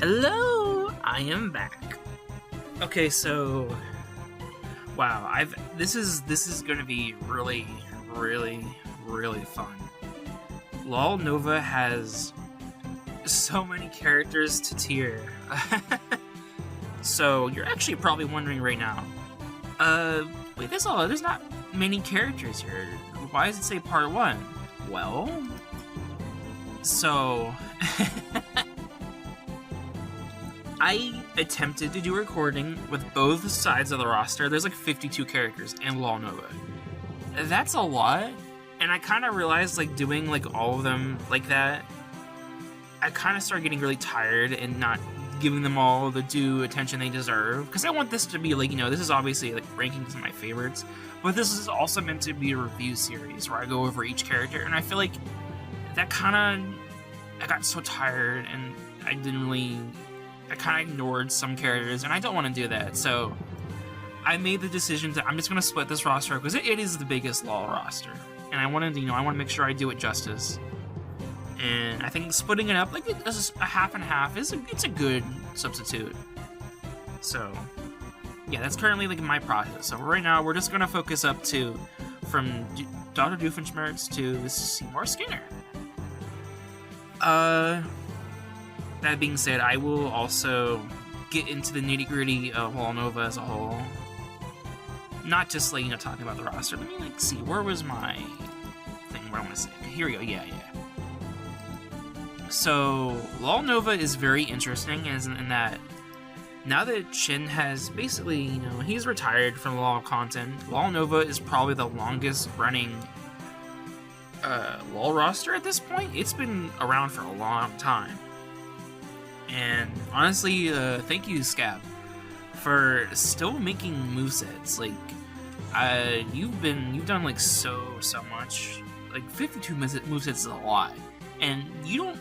Hello, I am back. Okay, so wow, this is gonna be really fun. Lawl Nova has so many characters to tier. So you're actually probably wondering right now, wait, there's not many characters here. Why does it say part 1? Well, so I attempted to do a recording with both sides of the roster. There's like 52 characters in Lawl Nova. That's a lot, and I kind of realized like doing like all of them like that, I kind of started getting really tired and not giving them all the due attention they deserve. Because I want this to be like, this is obviously like rankings of my favorites, but this is also meant to be a review series where I go over each character, and I feel like that I got so tired and I kind of ignored some characters, and I don't want to do that. So I made the decision that I'm just going to split this roster because it is the biggest LoL roster, and I want to make sure I do it justice. And I think splitting it up like a half and half it's a good substitute. So yeah, that's currently like my process. So right now we're just going to focus up to from Dr. Doofenshmirtz to Seymour Skinner. That being said, I will also get into the nitty-gritty of Lawl Nova as a whole. Not just, like, talking about the roster. Let me, see, where was my thing, what I want to say? Okay, here we go, yeah. So, Lawl Nova is very interesting in that now that Shin has basically, he's retired from LoL content, Lawl Nova is probably the longest-running LoL roster at this point. It's been around for a long time. And honestly, thank you, Scap, for still making movesets. Like, you've done like so much. Like 52 movesets is a lot, and you don't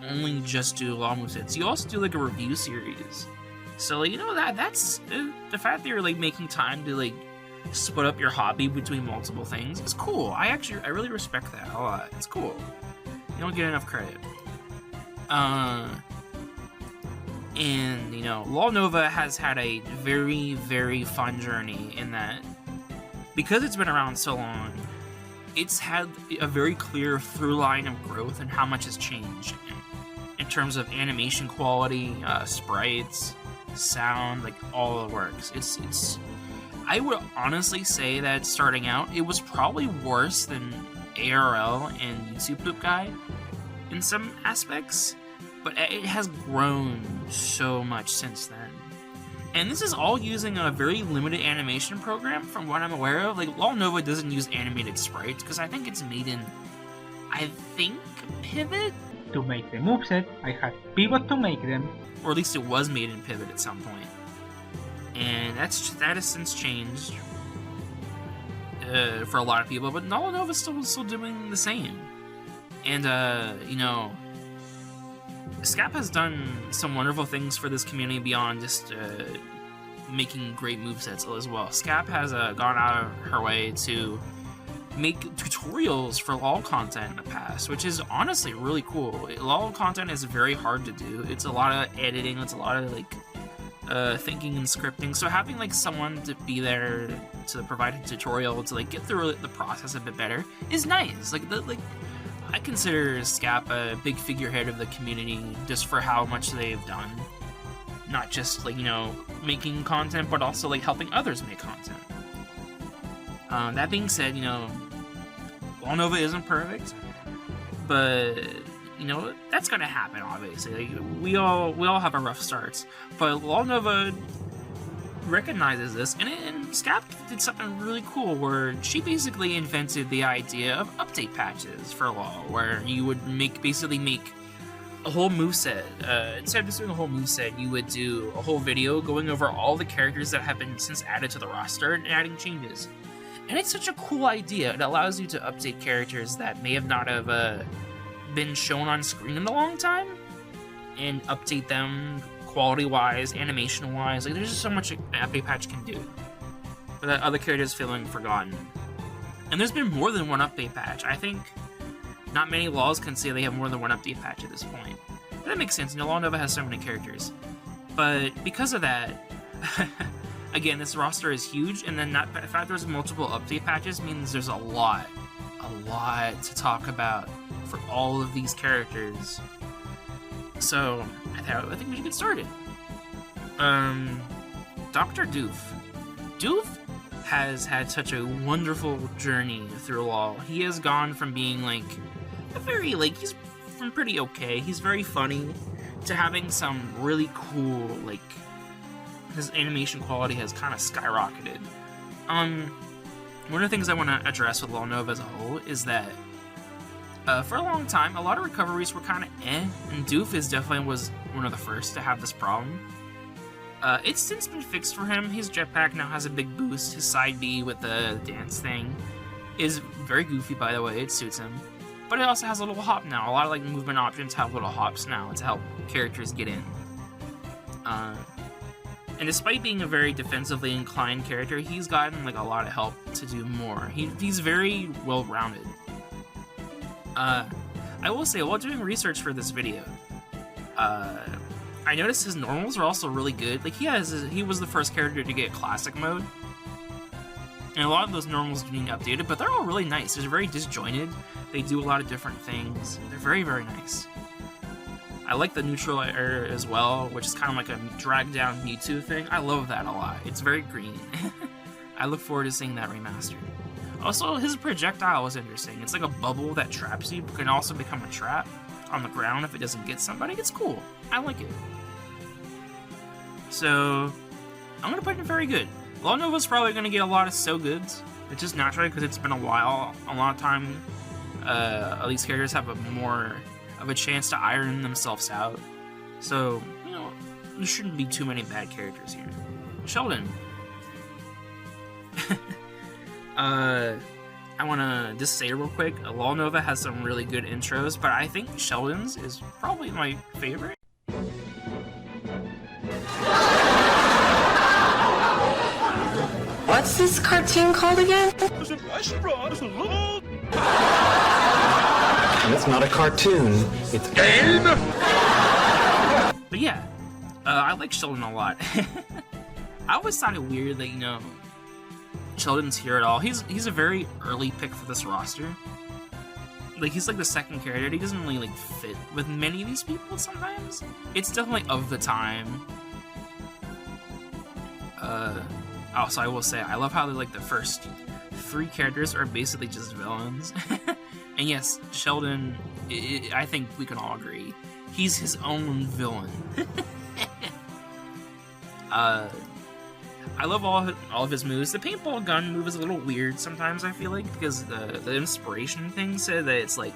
only just do LoL movesets. You also do like a review series. So like, that's the fact that you're like making time to like split up your hobby between multiple things is cool. I really respect that a lot. It's cool. You don't get enough credit. And, Lawl Nova has had a very fun journey in that, because it's been around so long, it's had a very clear through line of growth and how much has changed in terms of animation quality, sprites, sound, like all the works. I would honestly say that starting out, it was probably worse than ARL and YouTube Poop Guy in some aspects. But it has grown so much since then. And this is all using a very limited animation program from what I'm aware of. Like, Lawl Nova doesn't use animated sprites, because I think it's made in, Pivot? To make the moveset, I had Pivot to make them. Or at least it was made in Pivot at some point. And that has since changed for a lot of people, but Lawl Nova is still doing the same. And, Scap has done some wonderful things for this community beyond just making great movesets as well. Scap has gone out of her way to make tutorials for LoL content in the past, which is honestly really cool. LoL content is very hard to do. It's a lot of editing, it's a lot of thinking and scripting, so having like someone to be there to provide a tutorial to like get through the process a bit better is nice. I consider Scap a big figurehead of the community just for how much they've done. Not just, making content, but also, helping others make content. That being said, Lawl Nova isn't perfect, but, that's gonna happen, obviously. We all have our rough starts, but Lawl Nova recognizes this, and Scap did something really cool where she basically invented the idea of update patches for LoL, where you would basically make a whole moveset. Instead of just doing a whole moveset, you would do a whole video going over all the characters that have been since added to the roster and adding changes. And it's such a cool idea. It allows you to update characters that may have not have been shown on screen in a long time, and update them quality-wise, animation-wise. There's just so much an update patch can do, but that other characters feeling forgotten. And there's been more than one update patch. I think not many LoLs can say they have more than one update patch at this point. That makes sense, you know, Lawl Nova has so many characters. But because of that, again, this roster is huge, and then the fact there's multiple update patches means there's a lot to talk about for all of these characters. So, I think we should get started. Dr. Doof. Doof has had such a wonderful journey through LoL. He has gone from being, like, he's from pretty okay, he's very funny, to having some really cool, like, his animation quality has kind of skyrocketed. One of the things I want to address with Lawl Nova as a whole is that for a long time, a lot of recoveries were kind of and Doof definitely was one of the first to have this problem. It's since been fixed for him. His jetpack now has a big boost. His side B with the dance thing is very goofy, by the way. It suits him. But it also has a little hop now. A lot of like movement options have little hops now to help characters get in. And despite being a very defensively inclined character, he's gotten like a lot of help to do more. He's very well-rounded. I will say, while doing research for this video, I noticed his normals are also really good. Like, he was the first character to get classic mode. And a lot of those normals are being updated, but they're all really nice. They're very disjointed. They do a lot of different things. They're very, very nice. I like the neutral air as well, which is kind of like a drag down Mewtwo thing. I love that a lot. It's very green. I look forward to seeing that remastered. Also, his projectile is interesting. It's like a bubble that traps you, but can also become a trap on the ground if it doesn't get somebody. It's cool. I like it. So, I'm going to put it very good. Lawl Nova's probably going to get a lot of so goods. It's just naturally because it's been a while. A lot of time, these characters have more of a chance to iron themselves out. So, you know, there shouldn't be too many bad characters here. Sheldon. I want to just say real quick, Lawl Nova has some really good intros, but I think Sheldon's is probably my favorite. What's this cartoon called again? It's not a cartoon, it's game! But yeah, I like Sheldon a lot. I always thought it weird that, you know, Sheldon's here at all. He's a very early pick for this roster. Like, he's like the second character. He doesn't really like fit with many of these people sometimes. It's definitely of the time. Also, I will say, I love how like the first 3 characters are basically just villains. And yes, Sheldon, I think we can all agree, he's his own villain. I love all of his moves. The paintball gun move is a little weird sometimes, I feel like, because the inspiration thing said that it's like,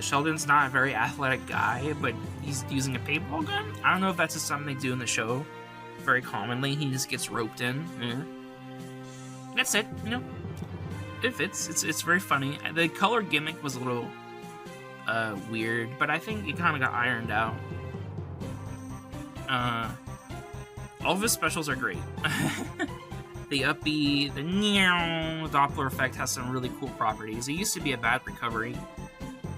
Sheldon's not a very athletic guy, but he's using a paintball gun. I don't know if that's just something they do in the show very commonly. He just gets roped in. Yeah. That's it, you know. It fits. It's very funny. The color gimmick was a little weird, but I think it kind of got ironed out. All of his specials are great. The up B, the Doppler effect has some really cool properties. It used to be a bad recovery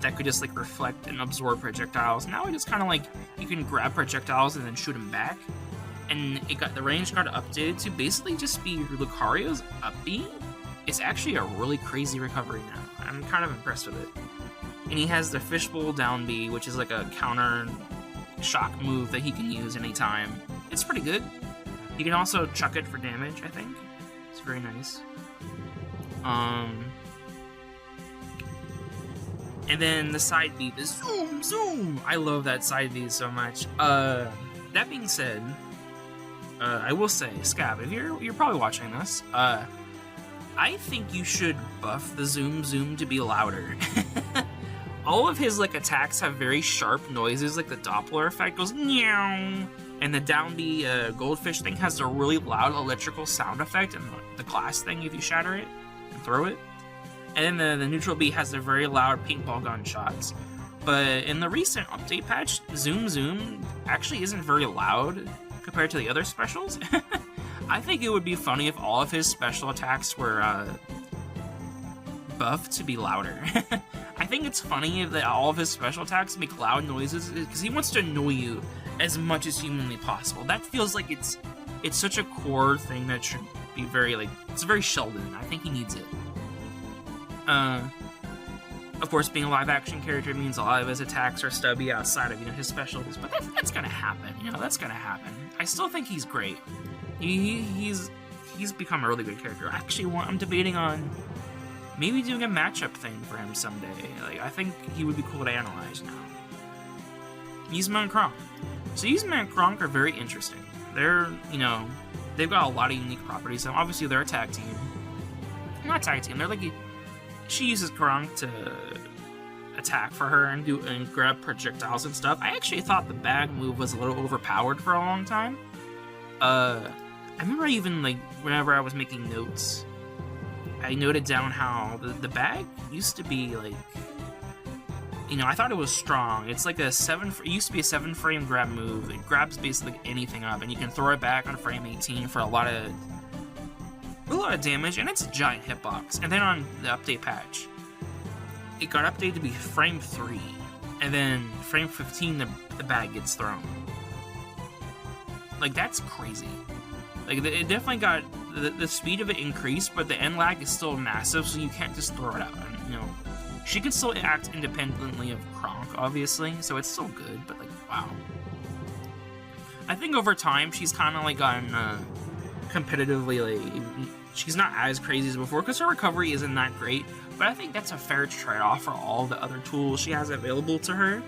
that could just like reflect and absorb projectiles. Now it just kind of like, you can grab projectiles and then shoot them back. And the range got updated to basically just be Lucario's up B. It's actually a really crazy recovery now. I'm kind of impressed with it. And he has the fishbowl down B, which is like a counter shock move that he can use anytime. It's pretty good. You can also chuck it for damage, I think. It's very nice. And then the side B, the zoom, zoom! I love that side B so much. That being said, I will say, Scab, if you're probably watching this, I think you should buff the zoom, zoom to be louder. All of his like attacks have very sharp noises, like the Doppler effect goes meow, and the down B goldfish thing has a really loud electrical sound effect, and the glass thing if you shatter it and throw it. And then the neutral B has the very loud paintball gun shots. But in the recent update patch, Zoom Zoom actually isn't very loud compared to the other specials. I think it would be funny if all of his special attacks were buffed to be louder. I think it's funny that all of his special attacks make loud noises because he wants to annoy you as much as humanly possible. That feels like it's such a core thing that should be very, like, it's very Sheldon. I think he needs it. Of course, being a live-action character means a lot of his attacks are stubby outside of, his specialties, but that's gonna happen. That's gonna happen. I still think he's great. He's become a really good character. Actually, I'm debating on maybe doing a matchup thing for him someday. Like, I think he would be cool to analyze now. Yzma and Kronk. So Yzma and Kronk are very interesting. They're, they've got a lot of unique properties. So obviously, they're a tag team. Not a tag team. They're like she uses Kronk to attack for her and grab projectiles and stuff. I actually thought the bag move was a little overpowered for a long time. I remember even, like, whenever I was making notes, I noted down how the bag used to be, like, I thought it was strong. It's like it used to be a 7-frame grab move. It grabs basically anything up, and you can throw it back on frame 18 for a lot of damage, and it's a giant hitbox. And then on the update patch, it got updated to be frame 3, and then frame 15 the bag gets thrown. Like, that's crazy. Like, it definitely got the speed of it increased, but the end lag is still massive, so you can't just throw it out. And, she can still act independently of Kronk, obviously, so it's still good, but, like, wow. I think over time, she's kind of, like, gotten competitively, like, she's not as crazy as before, because her recovery isn't that great, but I think that's a fair trade-off for all the other tools she has available to her.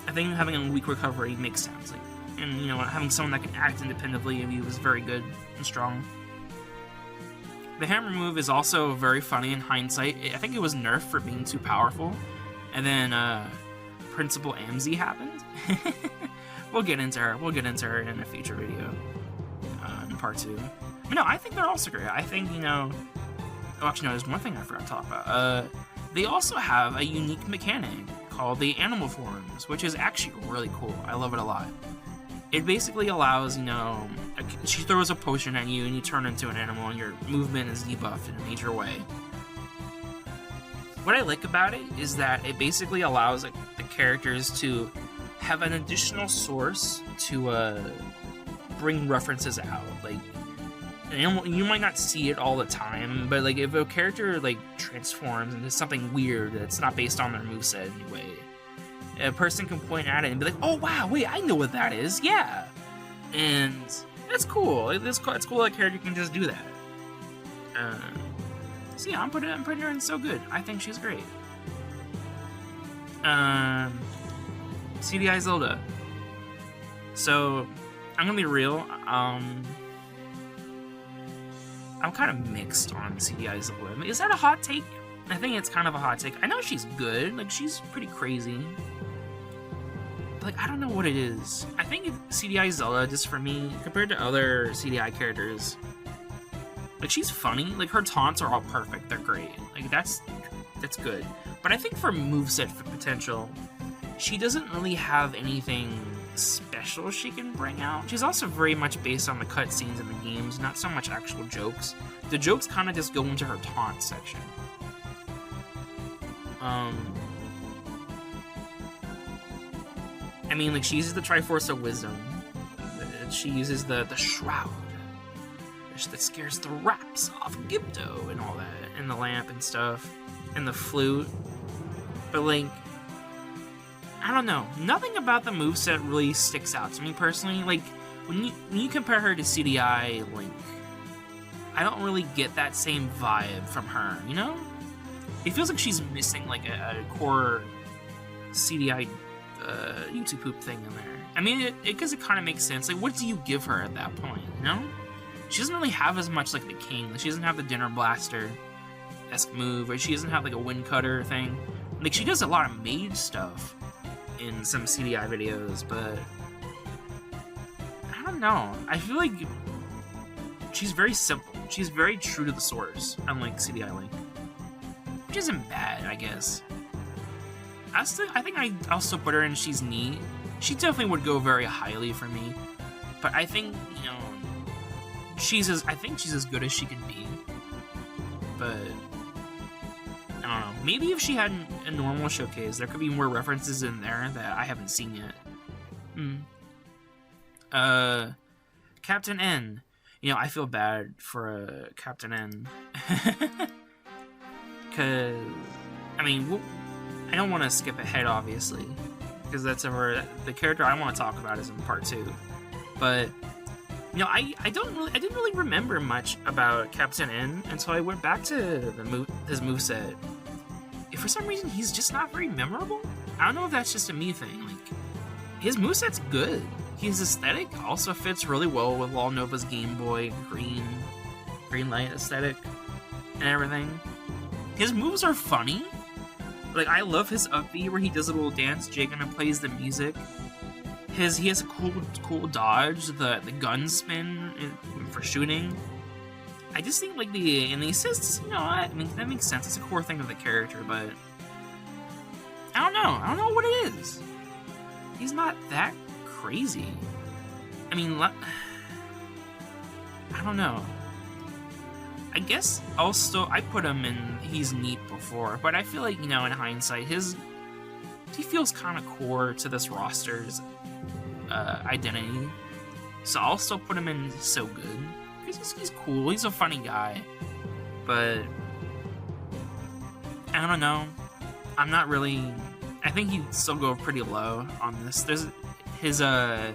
I think having a weak recovery makes sense, like, and, having someone that can act independently of you is very good and strong. The hammer move is also very funny in hindsight. I think it was nerfed for being too powerful. And then, Principal Amzi happened. We'll get into her. We'll get into her in a future video. In part 2. But no, I think they're also great. I think, oh, actually, no, there's one thing I forgot to talk about. They also have a unique mechanic called the animal forms, which is actually really cool. I love it a lot. It basically allows, she throws a potion at you and you turn into an animal and your movement is debuffed in a major way. What I like about it is that it basically allows, like, the characters to have an additional source to bring references out. Like, you might not see it all the time, but, like, if a character, like, transforms into something weird that's not based on their moveset anyway, a person can point at it and be like, oh wow, wait, I know what that is, yeah. And that's cool. It's cool that a character can just do that. So yeah, I'm putting her in so good. I think she's great. CDI Zelda. So, I'm gonna be real, I'm kind of mixed on CDI Zelda. Is that a hot take? I think it's kind of a hot take. I know she's good, like, she's pretty crazy. But, like, I don't know what it is. I think CDI Zelda, just for me, compared to other CDI characters, like, she's funny. Like, her taunts are all perfect. They're great. Like, that's good. But I think for moveset potential, she doesn't really have anything special she can bring out. She's also very much based on the cutscenes in the games, not so much actual jokes. The jokes kind of just go into her taunt section. I mean, like, she uses the Triforce of Wisdom. She uses the Shroud. That scares the wraps off Gibdo and all that. And the lamp and stuff. And the flute. But, like, I don't know. Nothing about the moveset really sticks out to me personally. Like, when you compare her to CDI Link, I don't really get that same vibe from her, It feels like she's missing, like, a core CDI YouTube poop thing in there. I mean, because it kind of makes sense. Like, what do you give her at that point, She doesn't really have as much, like, the King. Like, she doesn't have the Dinner Blaster-esque move, or she doesn't have, like, a Wind Cutter thing. Like, she does a lot of mage stuff in some CDI videos, but I don't know. I feel like she's very simple. She's very true to the source, unlike CDI Link. Which isn't bad, I guess. I think I'll still put her in She's Neat. She definitely would go very highly for me. But I think, I think she's as good as she can be. But I I don't know. Maybe if she had a normal showcase, there could be more references in there that I haven't seen yet. Captain N. You know, I feel bad for Captain N. Because, I mean, I don't want to skip ahead, obviously. Because that's the character I want to talk about is in part 2. But, you know, I didn't really remember much about Captain N until I went back to his moveset. For some reason, he's just not very memorable. I don't know if that's just a me thing. Like, his moveset's good. His aesthetic also fits really well with Lawl Nova's Game Boy green light aesthetic and everything. His moves are funny. Like, I love his up B where he does a little dance jig and plays the music. He has a cool dodge, the gun spin for shooting. I just think, like, the assists, you know, I mean, that makes sense. It's a core thing of the character, but I don't know. I don't know what it is. He's not that crazy. I mean, I don't know. I guess I put him in he's neat before, but I feel like, you know, in hindsight, he feels kind of core to this roster's identity. So I'll still put him in so good. Because he's cool, he's a funny guy. But I don't know. I'm not really... I think he'd still go pretty low on this. There's a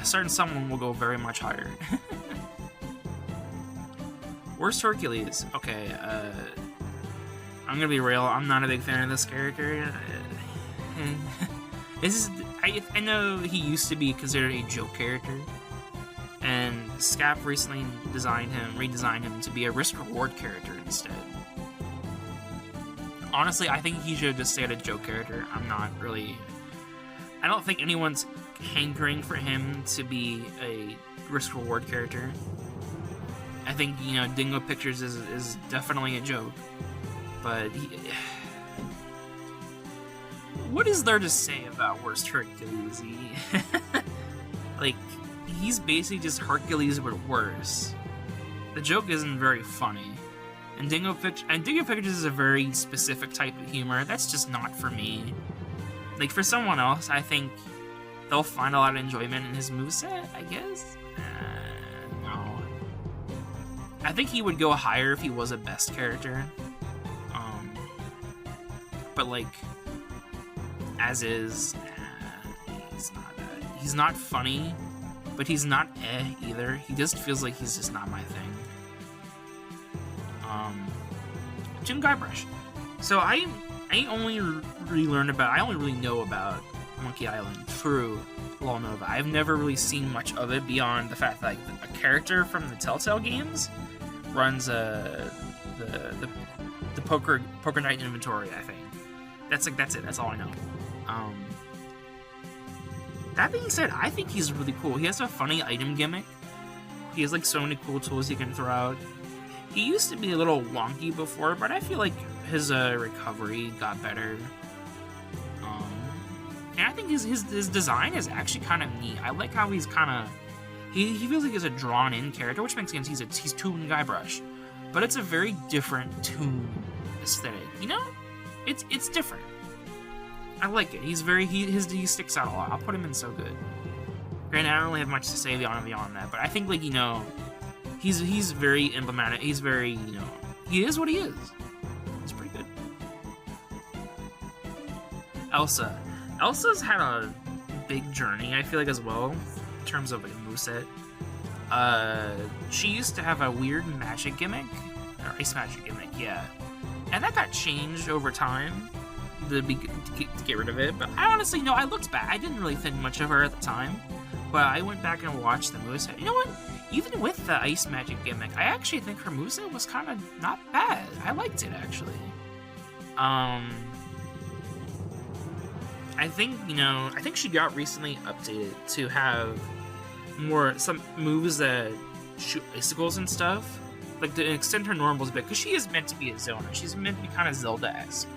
certain someone will go very much higher. Worst Hercules. Okay, I'm gonna be real. I'm not a big fan of this character. I know he used to be considered a joke character, and Scap recently redesigned him to be a risk-reward character instead. Honestly, I think he should have just stayed a joke character. I don't think anyone's hankering for him to be a risk-reward character. I think, you know, Dingo Pictures is definitely a joke. But what is there to say about Worst Hercules? Like, he's basically just Hercules but worse. The joke isn't very funny. And Dingo Pictures is a very specific type of humor. That's just not for me. Like, for someone else, I think they'll find a lot of enjoyment in his moveset, I guess? No. I think he would go higher if he was a best character. But, like, as is, he's not funny, but he's not either. He just feels like he's just not my thing. Jim Guybrush. So I only really know about Monkey Island through Lawl Nova. I've never really seen much of it beyond the fact that, like, a character from the Telltale games runs the poker night inventory, I think. That's it. That's all I know. That being said, I think he's really cool. He has a funny item gimmick. He has, like, so many cool tools he can throw out. He used to be a little wonky before, but I feel like his recovery got better. And I think his design is actually kind of neat. I like how he's kind of... He feels like he's a drawn-in character, which makes sense. He's Toon Guybrush. But it's a very different Toon aesthetic, you know? It's different. I like it. He sticks out a lot. I'll put him in so good. Granted, I don't really have much to say beyond that, but I think, like, you know, he's very emblematic. He's very, you know, he is what he is. He's pretty good. Elsa's had a big journey, I feel like, as well, in terms of, like, a moveset. She used to have a weird magic gimmick, or ice magic gimmick, yeah. And that got changed over time to get rid of it. But I honestly, I looked back. I didn't really think much of her at the time. But I went back and watched the moveset. You know what? Even with the ice magic gimmick, I actually think her moveset was kind of not bad. I liked it, actually. I think she got recently updated to have some moves that shoot icicles and stuff. Like, to extend her normals a bit, because she is meant to be a zoner. She's meant to be kind of Zelda-esque.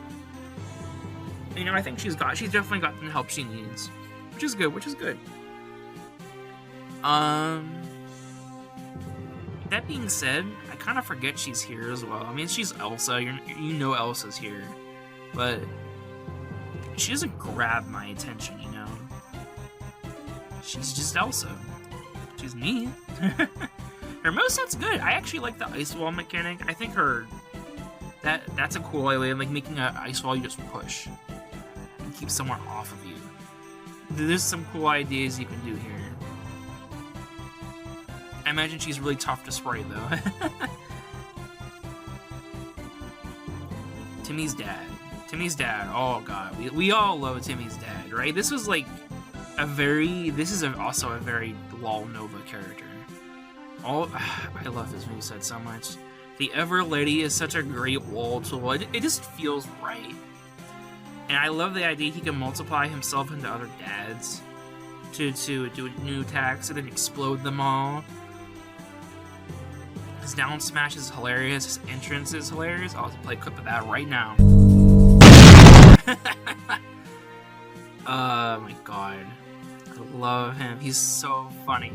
I think she's definitely gotten the help she needs. Which is good. That being said, I kind of forget she's here as well. I mean, she's Elsa. You know Elsa's here, but she doesn't grab my attention. You know, she's just Elsa. She's neat. Her moveset's good. I actually like the ice wall mechanic. I think that's a cool way of like making an ice wall you just push and keep someone off of you. There's some cool ideas you can do here. I imagine she's really tough to spray though. Timmy's dad. Timmy's dad. Oh god, we all love Timmy's dad, right? This was like also a very Lawl Nova character. I love this moveset so much. The Ever Lady is such a great wall tool. It just feels right. And I love the idea he can multiply himself into other dads to do new attacks and then explode them all. His down smash is hilarious. His entrance is hilarious. I'll play a clip of that right now. Oh my god. I love him. He's so funny.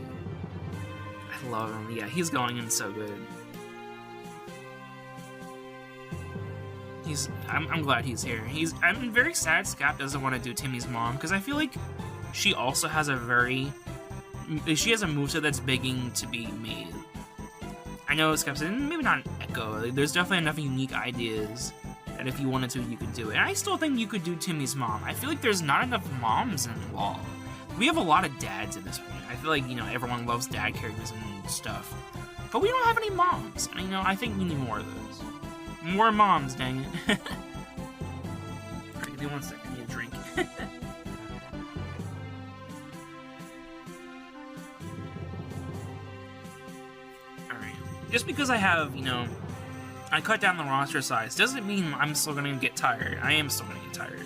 I love him. Yeah, he's going in so good. I'm glad he's here. I'm very sad Scap doesn't want to do Timmy's mom, because I feel like she also has a moveset that's begging to be made. I know Scap said maybe not an Echo. Like, there's definitely enough unique ideas that if you wanted to, you could do it. And I still think you could do Timmy's mom. I feel like there's not enough moms in Law. We have a lot of dads at this point. I feel like, you know, everyone loves dad characters and stuff. But we don't have any moms. And, you know, I think we need more of those. More moms, dang it. Alright, give me 1 second. I need a drink. Alright. Just because I have, you know, I cut down the roster size doesn't mean I'm still gonna get tired. I am still gonna get tired.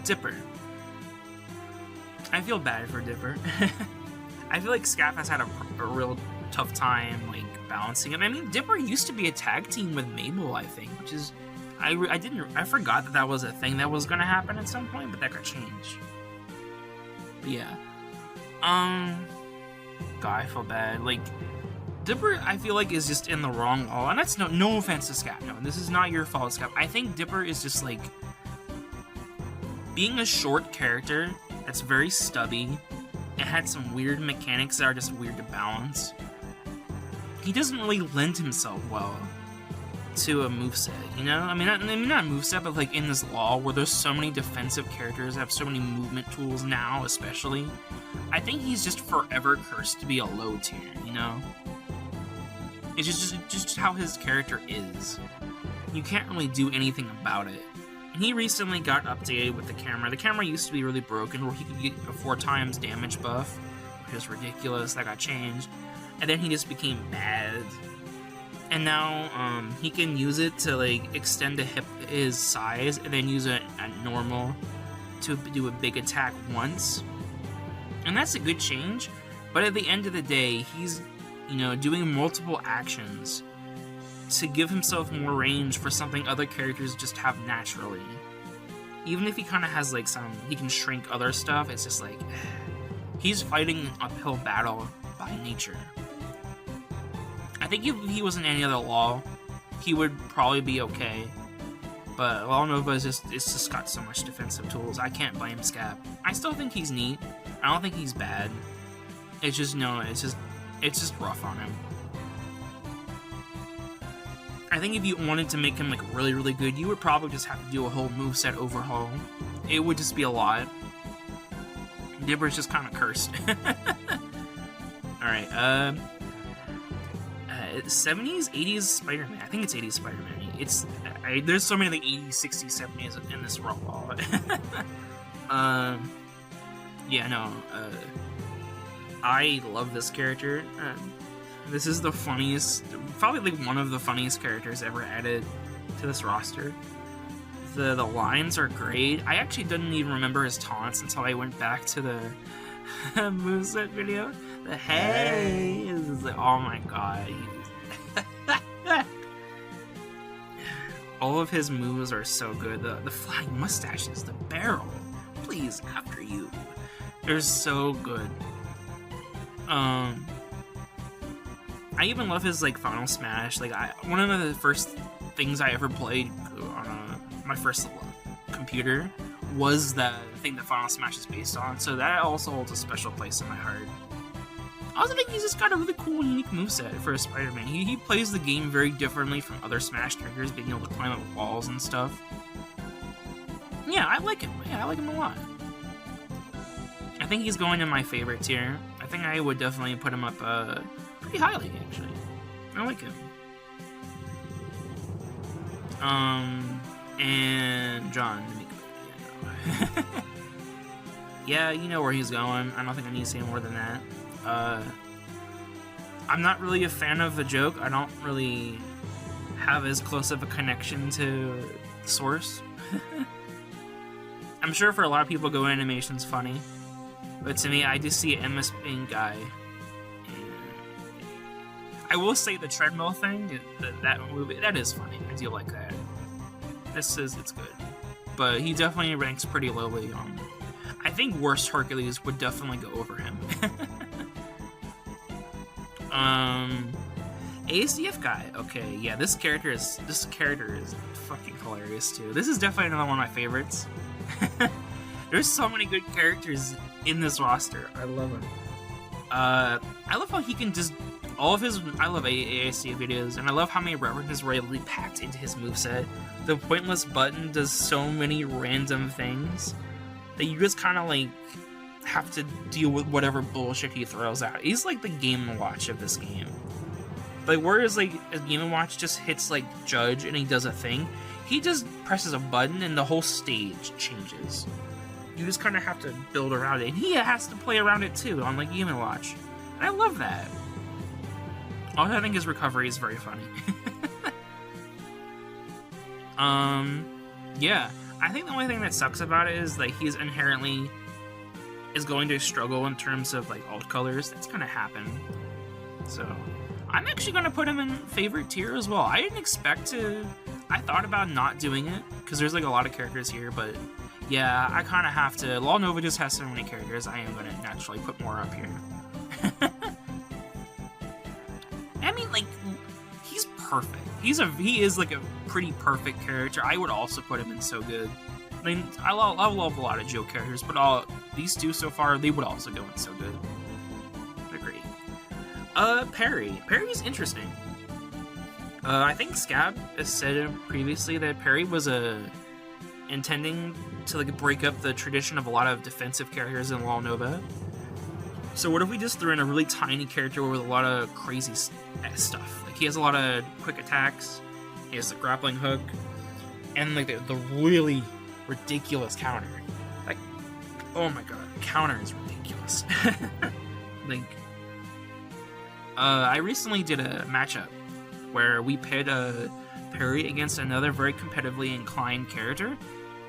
Dipper. I feel bad for Dipper. I feel like Scap has had a real tough time, like, balancing it. I mean, Dipper used to be a tag team with Mabel, I think, which is... I forgot that was a thing that was gonna happen at some point, but that got changed. But yeah. God, I feel bad. Like, Dipper, I feel like, is just in the wrong all, and that's no offense to Scap. No, this is not your fault, Scap. I think Dipper is just, like, being a short character that's very stubby. It had some weird mechanics that are just weird to balance. He doesn't really lend himself well to a moveset, you know? I mean, not a moveset, but like in this Law where there's so many defensive characters that have so many movement tools now, especially. I think he's just forever cursed to be a low tier, you know? It's just how his character is. You can't really do anything about it. He recently got updated with the camera. The camera used to be really broken, where he could get a 4x damage buff, which is ridiculous. That got changed. And then he just became bad. And now, he can use it to, like, extend his size, and then use it at normal to do a big attack once. And that's a good change, but at the end of the day, he's, you know, doing multiple actions to give himself more range for something other characters just have naturally. Even if he kind of has, like, he can shrink other stuff, it's just like, he's fighting an uphill battle by nature. I think if he was in any other Law, he would probably be okay. But Lawl Nova it's just got so much defensive tools. I can't blame Scap. I still think he's neat. I don't think he's bad. It's just it's just rough on him. I think if you wanted to make him, like, really, really good, you would probably just have to do a whole moveset overhaul. It would just be a lot. Dipper's just kind of cursed. Alright, 70s, 80s Spider-Man. I think it's 80s Spider-Man. There's so many, like, 80s, 60s, 70s in this world. Yeah, no, I love this character. This is the funniest, probably like one of the funniest characters ever added to this roster. The lines are great. I actually didn't even remember his taunts until I went back to the Moveset video. The hey! Is like, oh my god. All of his moves are so good. The flying mustaches, the barrel, please after you. They're so good. I even love his like Final Smash. Like one of the first things I ever played on my first computer was the thing that Final Smash is based on. So that also holds a special place in my heart. I also think he's just got a really cool, unique moveset for a Spider-Man. He plays the game very differently from other Smash characters, being able to climb up walls and stuff. Yeah, I like him. Yeah, I like him a lot. I think he's going in my favorite tier. I think I would definitely put him up pretty highly, actually. I like him. And John. Yeah, you know where he's going. I don't think I need to say more than that. I'm not really a fan of the joke. I don't really have as close of a connection to the source. I'm sure for a lot of people, Go Animation's funny. But to me, I just see an MS Paint guy. And I will say the treadmill thing, that movie, that is funny. I do like that. It's good. But he definitely ranks pretty lowly on... I think Worst Hercules would definitely go over him. ASDF guy. Okay, yeah, this character is fucking hilarious too. This is definitely another one of my favorites. There's so many good characters in this roster. I love him. I love how he can just all of his. I love ASDF videos, and I love how many references were really packed into his moveset. The pointless button does so many random things that you just kind of like have to deal with whatever bullshit he throws out. He's like the Game & Watch of this game. Like, whereas like a Game & Watch just hits like Judge and he does a thing, he just presses a button and the whole stage changes. You just kind of have to build around it, and he has to play around it too on like Game & Watch. And I love that. Also, I think his recovery is very funny. Yeah. I think the only thing that sucks about it is that he's inherently is going to struggle in terms of like alt colors. That's gonna happen. So I'm actually gonna put him in favorite tier as well. I didn't expect to. I thought about not doing it because there's like a lot of characters here, but yeah, I kind of have to. Lawl Nova just has so many characters. I am gonna naturally put more up here. I mean, like, he's perfect. He is like a pretty perfect character. I would also put him in So Good. I mean, I love a lot of Joe characters, but these two so far, they would also go in So Good. They're great. Perry. Perry's interesting. I think Scab has said previously that Perry was intending to like break up the tradition of a lot of defensive characters in Lawl Nova. So what if we just threw in a really tiny character with a lot of crazy stuff? Like, he has a lot of quick attacks, he has the grappling hook, and like the really ridiculous counter. Like, oh my god, counter is ridiculous. Like, I recently did a matchup where we pit Perry against another very competitively inclined character,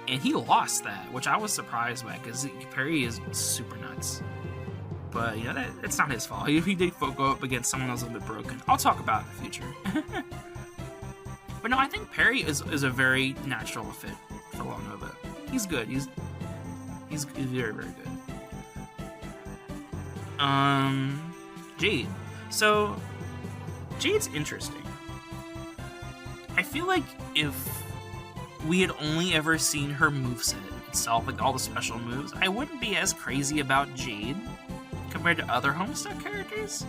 and he lost that, which I was surprised by, because Perry is super nuts. But, you know, it's not his fault. If he did go up against someone else a little bit broken, I'll talk about it in the future. But no, I think Perry is a very natural fit for Lawl Nova. He's good. He's very, very good. Jade. So, Jade's interesting. I feel like if we had only ever seen her moveset itself, like all the special moves, I wouldn't be as crazy about Jade compared to other Homestuck characters.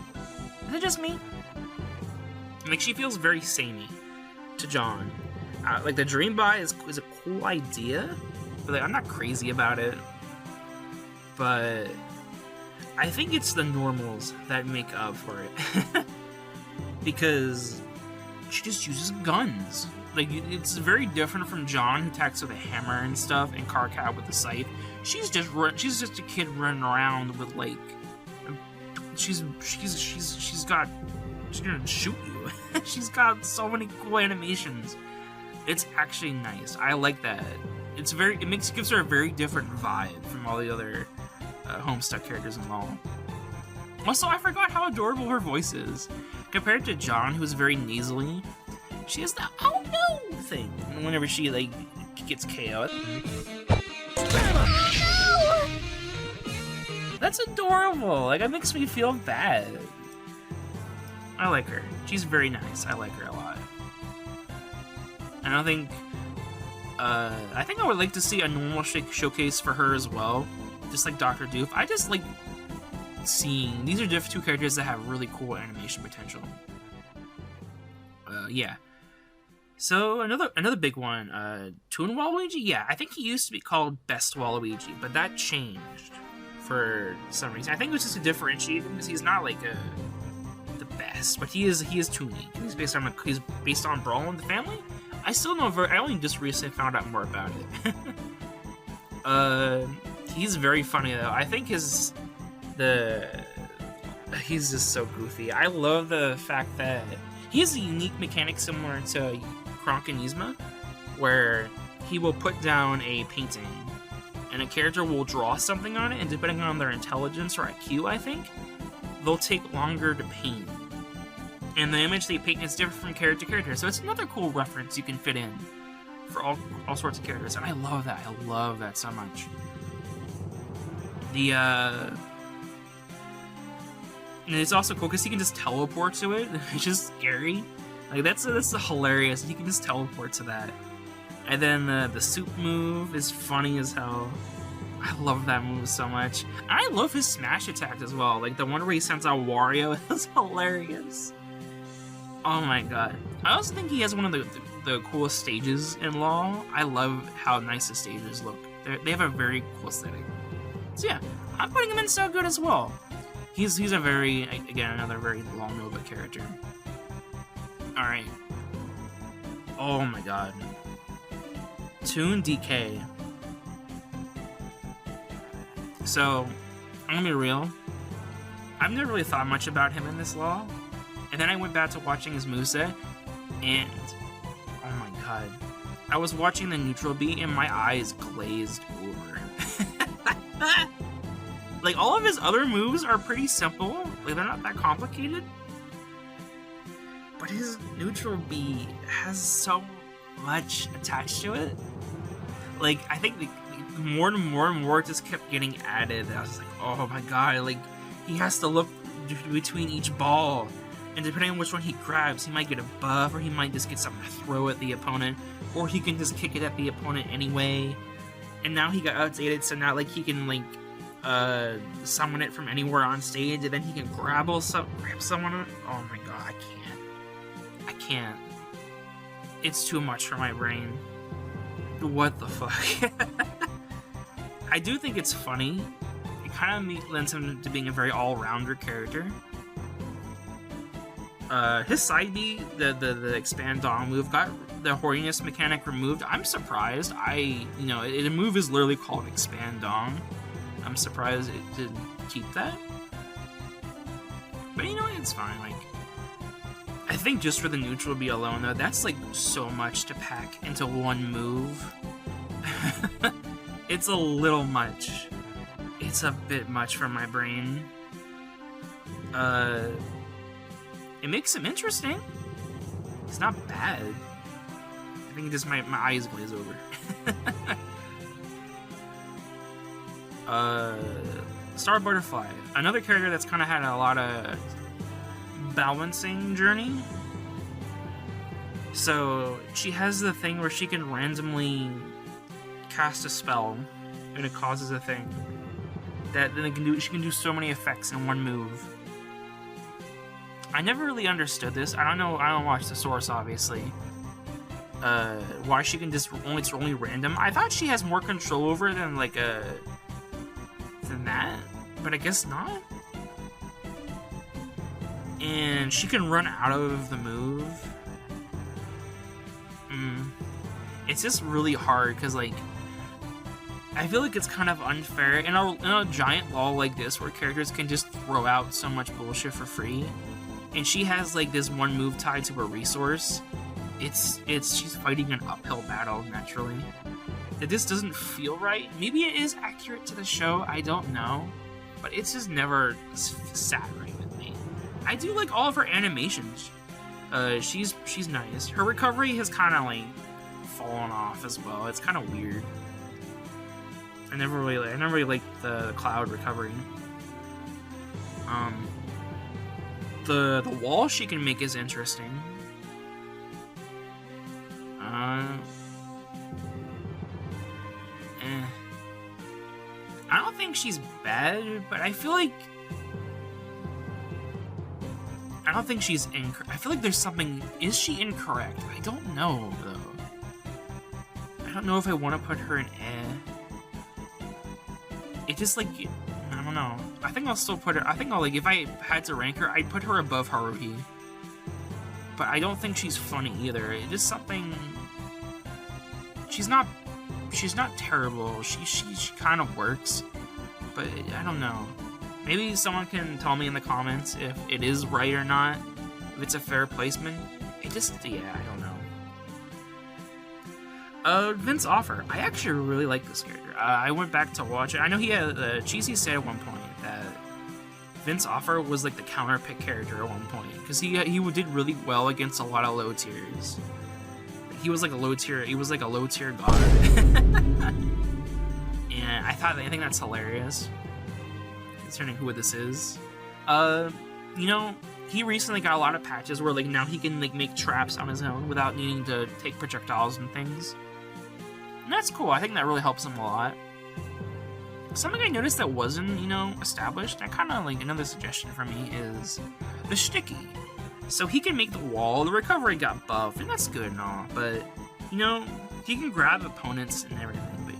Is it just me? Like, she feels very samey to John. Like, the Dream Buy is a cool idea, but like, I'm not crazy about it. But I think it's the normals that make up for it. Because she just uses guns. Like, it's very different from John, who attacks with a hammer and stuff, and Carcat with the scythe. She's just a kid running around with, like, she's gonna shoot you. She's got so many cool animations. It's actually nice. I like that. Gives her a very different vibe from all the other Homestuck characters in Law. Also, I forgot how adorable her voice is. Compared to John, who's very nasally, she has the "oh no" thing whenever she like gets KO'd. That's adorable. Like, it makes me feel bad. I like her. She's very nice. I like her a lot. And I think I would like to see a normal showcase for her as well. Just like Dr. Doof. I just like seeing... These are two characters that have really cool animation potential. Yeah. So, another big one. Toon Waluigi? Yeah, I think he used to be called Best Waluigi, but that changed for some reason. I think it was just to differentiate him, because he's not like the best, but he is Toony. He's based on Brawl in the Family. I still know I only just recently found out more about it. He's very funny though. I think he's just so goofy. I love the fact that he has a unique mechanic similar to Kronk and Yzma, where he will put down a painting and a character will draw something on it, and depending on their intelligence or IQ, I think, they'll take longer to paint. And the image they paint is different from character to character, so it's another cool reference you can fit in for all sorts of characters, and I love that. I love that so much. And it's also cool because he can just teleport to it. It's just scary. Like, that's hilarious. He can just teleport to that. And then the soup move is funny as hell. I love that move so much. And I love his smash attack as well. Like, the one where he sends out Wario is hilarious. Oh my god. I also think he has one of the coolest stages in LoL. I love how nice the stages look. They have a very cool aesthetic. So yeah, I'm putting him in so good as well. He's a very, again, another very Lawl Nova character. Alright. Oh my god. Toon DK. So, I'm gonna be real. I've never really thought much about him in this LoL. And then I went back to watching his moveset, and oh my god. I was watching the neutral beat and my eyes glazed over. Like, all of his other moves are pretty simple. Like, they're not that complicated. But his neutral B has so much attached to it. Like, I think more and more just kept getting added. I was like, oh my god, like, he has to look between each ball. And depending on which one he grabs, he might get a buff, or he might just get something to throw at the opponent. Or he can just kick it at the opponent anyway. And now he got outdated, so now, like, he can, like, summon it from anywhere on stage, and then he can grab someone. Oh my god, I can't. It's too much for my brain. What the fuck? I do think it's funny. It kind of lends him to being a very all-rounder character. His side B, the expand dong move, got the horniness mechanic removed. I'm surprised. The move is literally called expand dong. I'm surprised it didn't keep that. But you know what, it's fine. Like, I think just for the neutral B alone, though, that's like so much to pack into one move. It's a little much. It's a bit much for my brain. It makes him interesting. It's not bad. I think just my eyes glaze over. Star Butterfly, another character that's kind of had a lot of balancing journey. So she has the thing where she can randomly cast a spell, and it causes a thing that then she can do so many effects in one move. I never really understood this. I don't watch the source, obviously. Why she can just it's only random. I thought she has more control over it than like than that, but I guess not. And she can run out of the move. It's just really hard because, like, I feel like it's kind of unfair in a giant LoL like this where characters can just throw out so much bullshit for free, and she has like this one move tied to a resource. She's fighting an uphill battle naturally. That this doesn't feel right. Maybe it is accurate to the show, I don't know, but it's just never sat right with me. I do like all of her animations. She's nice. Her recovery has kind of like fallen off as well. It's kind of weird. I never really liked the cloud recovery. The wall she can make is interesting. I don't think she's bad, but I feel like I don't think she's I feel like there's something. Is she incorrect? I don't know though. I don't know if I want to put her in It just like I don't know. I think I'll still put her. I think I'll like if I had to rank her, I'd put her above Haruhi. But I don't think she's funny either. It's just something. She's not terrible. She kind of works, but I don't know. Maybe someone can tell me in the comments if it is right or not, if it's a fair placement. It just, yeah, I don't know. Vince Offer. I actually really like this character. I went back to watch it. I know he had, Cheesy said at one point that Vince Offer was like the counter pick character at one point, because he did really well against a lot of low tiers. He was like a low tier god. And I think that's hilarious, concerning who this is. You know, he recently got a lot of patches where like now he can like make traps on his own without needing to take projectiles and things. And that's cool. I think that really helps him a lot. Something I noticed that wasn't, you know, established, and kind of like another suggestion for me is the sticky. So he can make the wall, the recovery got buffed, and that's good and all, but, you know, he can grab opponents and everything, but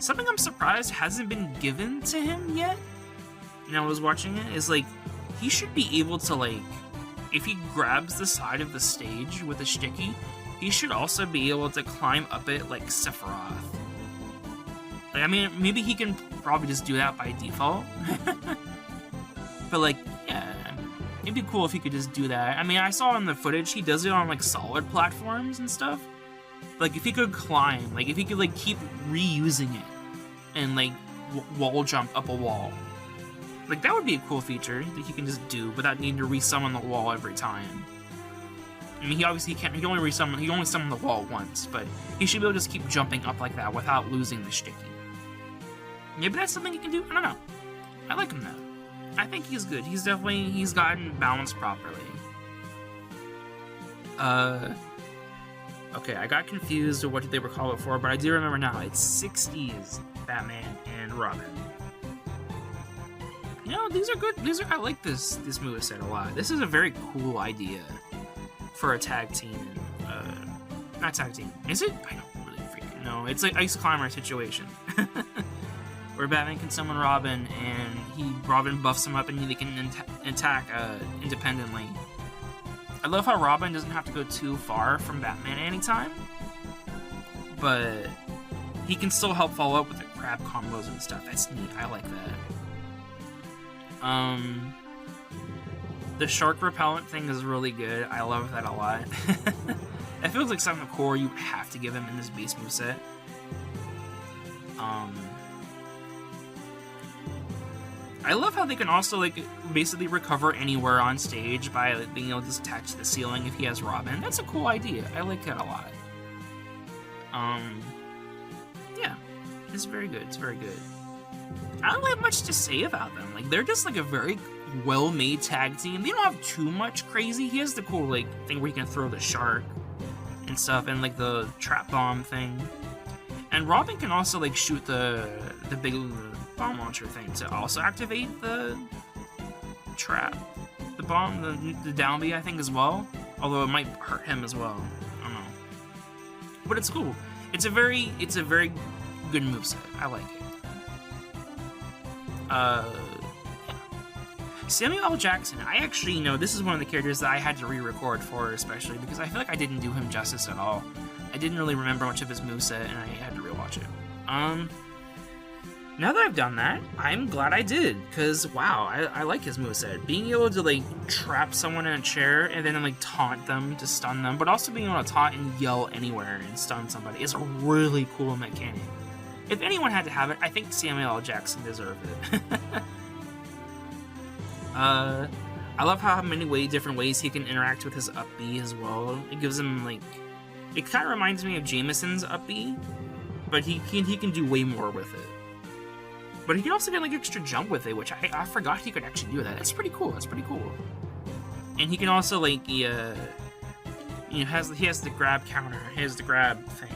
something I'm surprised hasn't been given to him yet, and I was watching it, is, like, he should be able to, like, if he grabs the side of the stage with a sticky, he should also be able to climb up it like Sephiroth. Like, I mean, maybe he can probably just do that by default, but, like, yeah. It'd be cool if he could just do that. I mean, I saw in the footage, he does it on, like, solid platforms and stuff. Like, if he could climb, like, if he could, like, keep reusing it and, like, wall jump up a wall. Like, that would be a cool feature that he can just do without needing to resummon the wall every time. I mean, he obviously can't, he only summon the wall once, but he should be able to just keep jumping up like that without losing the sticky. Maybe that's something he can do? I don't know. I like him, though. I think he's good. He's gotten balanced properly. Okay, I got confused with what they were called before, but I do remember now. It's 60s Batman and Robin. You know, these are good. I like this moveset a lot. This is a very cool idea for a tag team. Not tag team. Is it? I don't really freaking know. It's like Ice Climber situation. Where Batman can summon Robin, and Robin buffs him up, and they can attack independently. I love how Robin doesn't have to go too far from Batman anytime, but he can still help follow up with the crab combos and stuff. That's neat. I like that. The shark repellent thing is really good. I love that a lot. It feels like something core you have to give him in this base moveset. I love how they can also, like, basically recover anywhere on stage by like, being able to just attach to the ceiling if he has Robin. That's a cool idea. I like that a lot. Yeah. It's very good. It's very good. I don't have much to say about them. Like, they're just, like, a very well-made tag team. They don't have too much crazy. He has the cool, like, thing where you can throw the shark and stuff, and, like, the trap bomb thing. And Robin can also, like, shoot the big bomb launcher thing to also activate the trap, the bomb, the down B, I think, as well. Although it might hurt him as well. I don't know. But it's cool. It's a very good moveset. I like it. Yeah. Samuel L. Jackson. I actually, you know, this is one of the characters that I had to re-record for, especially because I feel like I didn't do him justice at all. I didn't really remember much of his moveset, and I had to rewatch it. Now that I've done that, I'm glad I did, because, wow, I like his moveset. Being able to, like, trap someone in a chair and then, like, taunt them to stun them, but also being able to taunt and yell anywhere and stun somebody is a really cool mechanic. If anyone had to have it, I think Samuel L. Jackson deserved it. I love how many different ways he can interact with his up B as well. It gives him, like... It kind of reminds me of Jameson's up B, but he can do way more with it. But he can also get like extra jump with it, which I forgot he could actually do that. That's pretty cool. That's pretty cool. And he can also like he has the grab counter. He has the grab thing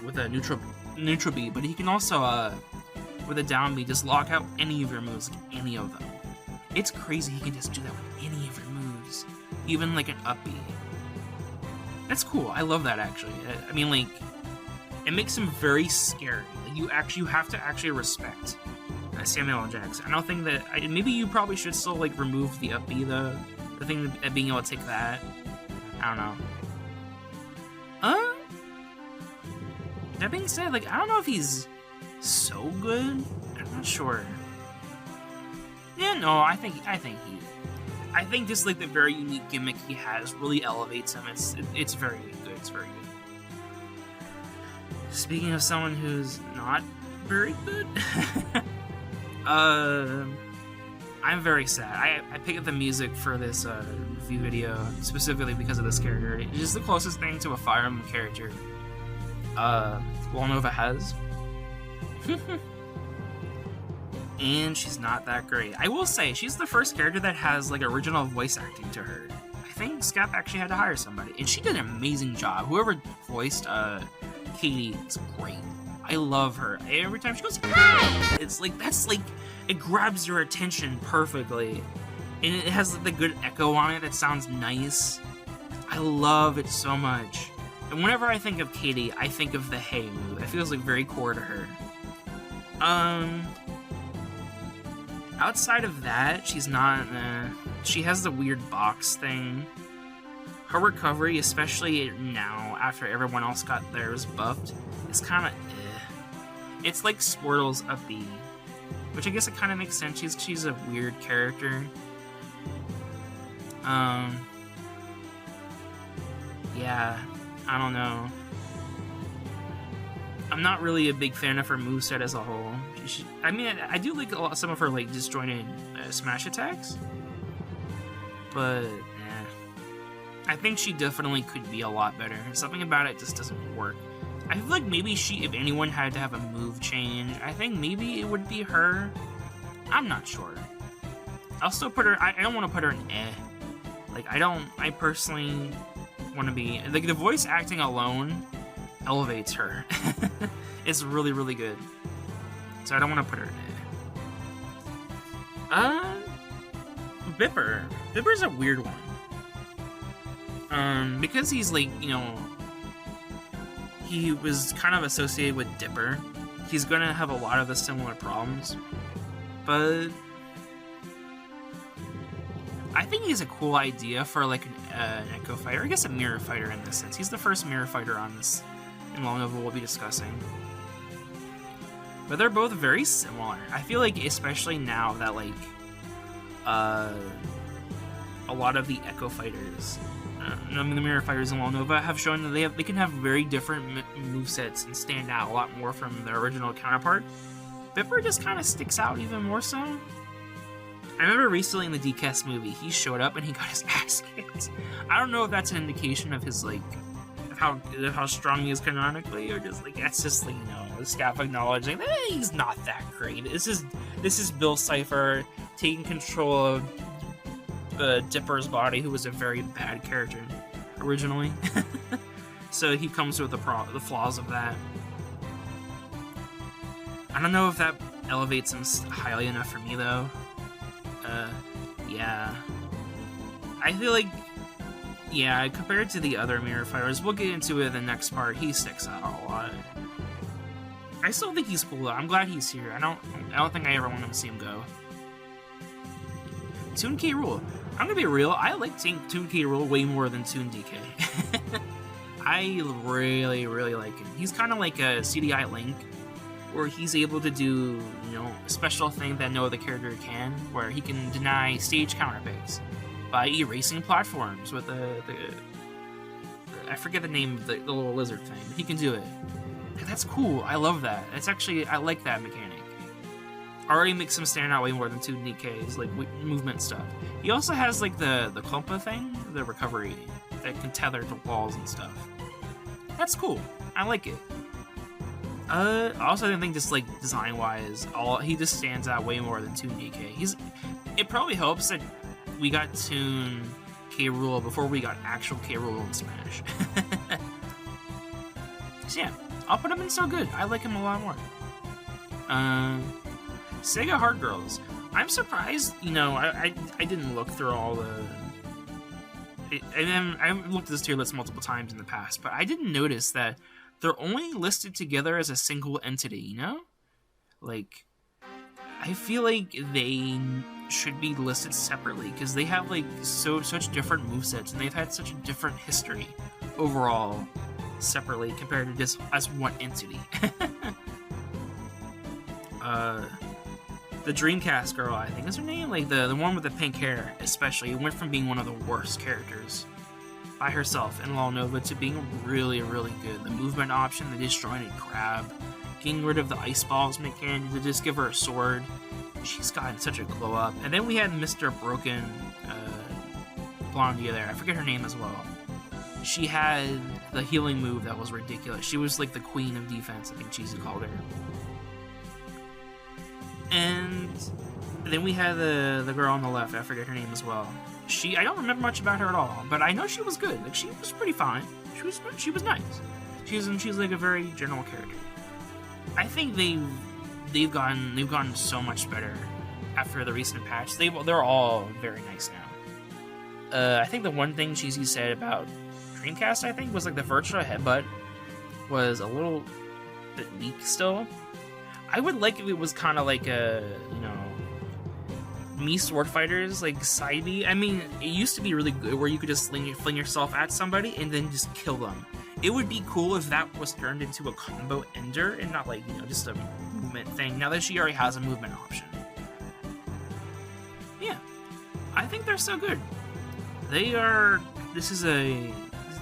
with a neutral B, but he can also with a down B just lock out any of your moves, like any of them. It's crazy he can just do that with any of your moves, even like an up B. That's cool. I love that actually. I mean, like, it makes him very scary. Like, you have to actually respect Samuel L. Jackson. I don't think that maybe you probably should still like remove the up B though. The thing of being able to take that. I don't know. That being said, like, I don't know if he's so good. I'm not sure. Yeah, no, I think just like the very unique gimmick he has really elevates him. It's very good. It's very good. Speaking of someone who's not very good, I'm very sad. I picked up the music for this review video specifically because of this character. It's just the closest thing to a Fire Emblem character Lawl Nova has. And she's not that great. I will say, she's the first character that has like original voice acting to her. I think Scap actually had to hire somebody, and she did an amazing job. Whoever voiced Katie is great. I love her. Every time she goes, it's like, it grabs your attention perfectly. And it has the good echo on it that sounds nice. I love it so much. And whenever I think of Katie, I think of the Hey move. It feels like very core to her. Outside of that, she's not, she has the weird box thing. Her recovery, especially now, after everyone else got theirs buffed, is kind of It's like Squirtle's up B, which I guess it kind of makes sense. She's a weird character. Yeah, I don't know. I'm not really a big fan of her moveset as a whole. I mean, I do like some of her like disjointed smash attacks, but I think she definitely could be a lot better. Something about it just doesn't work. I feel like maybe if anyone had to have a move change, I think maybe it would be her. I'm not sure. I'll still put her. I don't want to put her in Like, I personally want to be like, the voice acting alone elevates her. It's really, really good. So I don't want to put her in Bipper. Bipper's a weird one. Because he's like, you know, he was kind of associated with Dipper. He's gonna have a lot of the similar problems, but I think he's a cool idea for like an Echo Fighter. I guess a Mirror Fighter in this sense. He's the first Mirror Fighter on this in Lawl Nova we'll be discussing. But they're both very similar. I feel like, especially now that like a lot of the Echo Fighters, the Mirror Fighters in Lawl Nova have shown that they can have very different movesets and stand out a lot more from their original counterpart. Bipper just kind of sticks out even more so. I remember recently in the DCast movie, he showed up and he got his ass kicked. I don't know if that's an indication of his like how strong he is canonically, or just like that's just like, you know, the staff acknowledging that he's not that great. This is Bill Cipher taking control of Dipper's body, who was a very bad character originally. So he comes with the flaws of that. I don't know if that elevates him highly enough for me though. Yeah. I feel like, yeah, compared to the other Mirror Fighters, we'll get into it in the next part, he sticks out a lot. I still think he's cool though. I'm glad he's here. I don't think I ever want to see him go. Toon K. Rool. I'm gonna be real, I like Toon K. Rool way more than Toon DK. I really, really like him. He's kind of like a CDI Link, where he's able to do, you know, a special thing that no other character can, where he can deny stage counterpicks by erasing platforms with I forget the name of the little lizard thing. He can do it. That's cool. I love that. It's actually, I like that mechanic. Already makes him stand out way more than Toon DK's like movement stuff. He also has like the Klumpa thing, the recovery that can tether to walls and stuff. That's cool. I like it. Also, I think just like design-wise, he just stands out way more than Toon DK. It probably helps that we got Toon K. Rool before we got actual K. Rool in Smash. So yeah, I'll put him in so good. I like him a lot more. Sega Hard Girls. I'm surprised. You know, I didn't look through all the. I've looked at this tier list multiple times in the past, but I didn't notice that they're only listed together as a single entity, you know? Like, I feel like they should be listed separately, because they have, like, such different movesets, and they've had such a different history overall, separately, compared to just as one entity. The Dreamcast girl, I think is her name? Like, the one with the pink hair, especially, went from being one of the worst characters by herself in Lawl Nova to being really, really good. The movement option, the disjointed grab, getting rid of the ice balls mechanic to just give her a sword. She's gotten such a glow up. And then we had Mr. Broken Blondie there. I forget her name as well. She had the healing move that was ridiculous. She was like the queen of defense, I think Cheesy called her. And then we had the girl on the left. I forget her name as well. I don't remember much about her at all, but I know she was good. Like, she was pretty fine. She was nice. She's like a very general character. I think they've gotten so much better after the recent patch. They're all very nice now. I think the one thing Cheesy said about Dreamcast, I think, was like the virtual headbutt was a little bit weak still. I would like if it was kind of like a, you know, Mii Sword Fighters, like side B. I mean, it used to be really good where you could just fling yourself at somebody and then just kill them. It would be cool if that was turned into a combo ender and not like, you know, just a movement thing, now that she already has a movement option. Yeah, I think they're so good. They are. This is a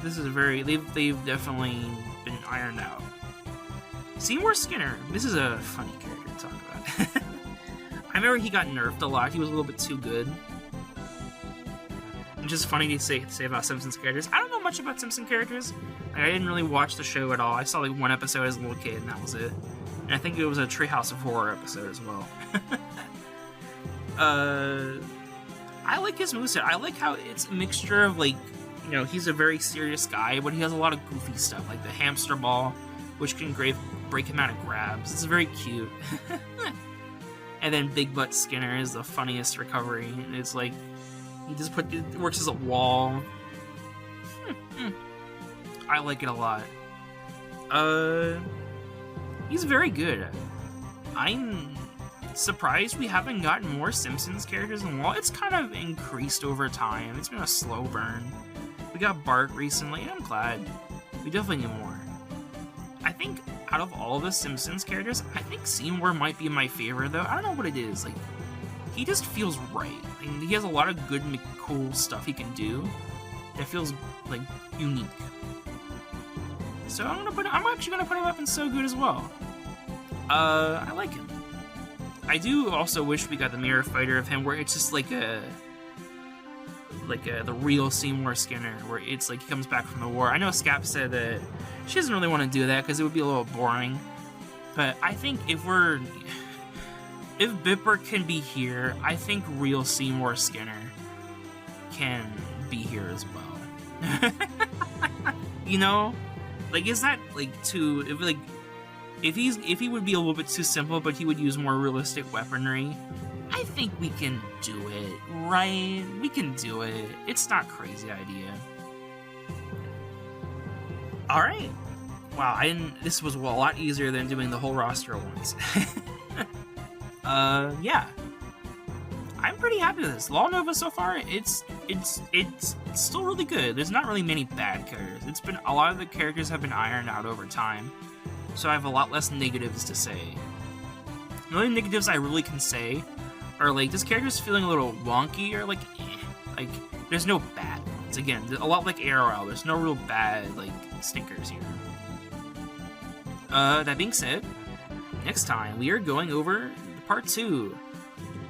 very. They've definitely been ironed out. Seymour Skinner. This is a funny character to talk about. I remember he got nerfed a lot. He was a little bit too good. Which is funny to say about Simpsons characters. I don't know much about Simpsons characters. Like, I didn't really watch the show at all. I saw like one episode as a little kid, and that was it. And I think it was a Treehouse of Horror episode as well. I like his moveset. I like how it's a mixture of, like, you know, he's a very serious guy, but he has a lot of goofy stuff, like the hamster ball, which can break him out of grabs. It's very cute. And then Big Butt Skinner is the funniest recovery. It's like, he just works as a wall. I like it a lot. He's very good. I'm surprised we haven't gotten more Simpsons characters in Law. It's kind of increased over time. It's been a slow burn. We got Bart recently, and I'm glad. We definitely need more. I think out of all the Simpsons characters, I think Seymour might be my favorite, though. I don't know what it is. Like, he just feels right. I mean, he has a lot of good, cool stuff he can do that feels, like, unique. So I'm actually gonna put him up in So Good as well. I like him. I do also wish we got the mirror fighter of him, where it's just like the real Seymour Skinner, where it's like he comes back from the war. I know Scap said that she doesn't really want to do that because it would be a little boring, but I think if Bipper can be here, I think real Seymour Skinner can be here as well. You know, like, is that like if he would be a little bit too simple, but he would use more realistic weaponry, I think we can do it, right? We can do it. It's not a crazy idea. Alright. Wow, this was a lot easier than doing the whole roster at once. Yeah. I'm pretty happy with this. Lawl Nova so far, it's still really good. There's not really many bad characters. A lot of the characters have been ironed out over time, so I have a lot less negatives to say. The only negatives I really can say are, like, this character's feeling a little wonky, or like, like, there's no bad ones. Again, a lot like ARL, there's no real bad, like, stinkers here. That being said, next time we are going over part 2.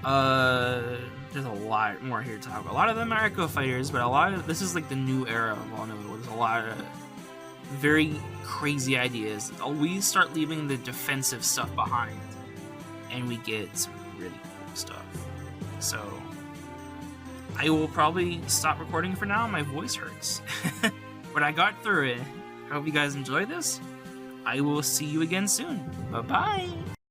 There's a lot more here to talk about. A lot of them are Echo Fighters, but this is like the new era of Lawl Nova. There's a lot of very crazy ideas. We start leaving the defensive stuff behind, and we get some really cool stuff. So I will probably stop recording for now. My voice hurts. But I got through it. I hope you guys enjoyed this. I will see you again soon. Bye-bye!